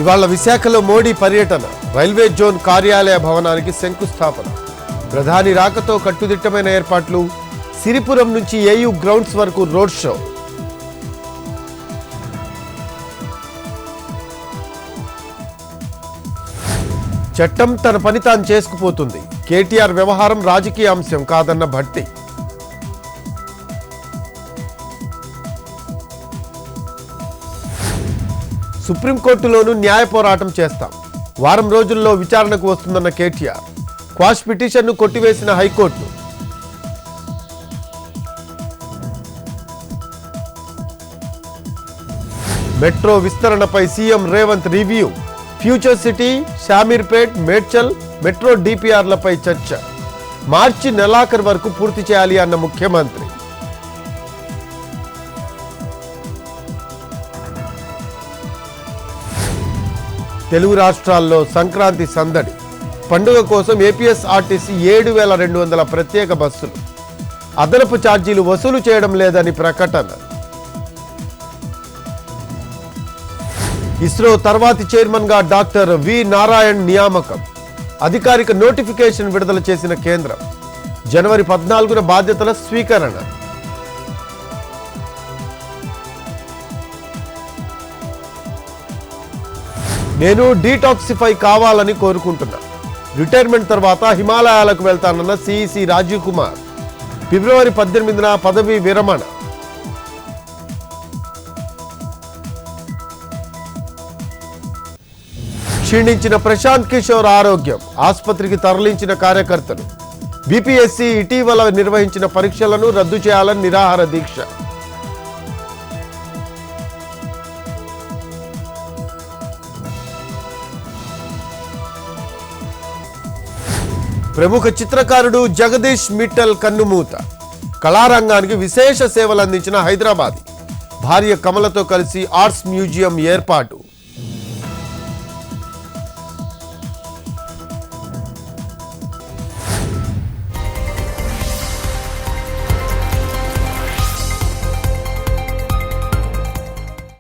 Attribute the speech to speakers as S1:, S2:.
S1: ఇవాళ విశాఖలో మోడీ పర్యటన, రైల్వే జోన్ కార్యాలయ భవనానికి శంకుస్థాపన. ప్రధాని రాకతో కట్టుదిట్టమైన ఏర్పాట్లు. సిరిపురం నుంచి ఏయూ గ్రౌండ్స్ వరకు రోడ్ షో. చట్టం తన పని తాను చేసుకుపోతుంది. కేటీఆర్ వ్యవహారం రాజకీయ అంశం కాదన్న భట్టి. సుప్రీంకోర్టులోనూ న్యాయ పోరాటం చేస్తాం. వారం రోజుల్లో విచారణకు వస్తుందన్న కేటీఆర్. క్వాష్ పిటిషన్ను కొట్టివేసిన హైకోర్టు. మెట్రో విస్తరణపై CM Revanth review. Future city, Shamirpet, Medchal metro డిపిఆర్లపై చర్చ. మార్చి నెలాఖరు వరకు పూర్తి చేయాలి అన్న ముఖ్యమంత్రి. తెలుగు రాష్ట్రాల్లో సంక్రాంతి సందడి. పండుగ కోసం ఏపీఎస్ఆర్టీసీ 7,200 ప్రత్యేక బస్సులు. అదనపు ఛార్జీలు వసూలు చేయడం లేదని ప్రకటన. ఇస్రో తర్వాతి చైర్మన్గా డాక్టర్ వి నారాయణ్ నియామకం. అధికారిక నోటిఫికేషన్ విడుదల చేసిన కేంద్రం. జనవరి 14న బాధ్యతల స్వీకరణ. నేను డీటాక్సిఫై కావాలని కోరుకుంటున్నా. రిటైర్మెంట్ తర్వాత హిమాలయాలకు వెళ్తానన్న సిఈసి రాజీవ్ కుమార్. ఫిబ్రవరి 18న పదవీ విరమణ. క్షీణించిన ప్రశాంత్ కిషోర్ ఆరోగ్యం. ఆసుపత్రికి తరలించిన కార్యకర్తలు. బీపీఎస్సీ ఇటీవల నిర్వహించిన పరీక్షలను రద్దు చేయాలని నిరాహార దీక్ష. ప్రముఖ చిత్రకారుడు జగదీష్ మిట్టల్ కన్నుమూత. కళారంగానికి విశేష సేవలు అందించిన హైదరాబాద్. భార్య కమలతో కలిసి ఆర్ట్స్ మ్యూజియం ఏర్పాటు.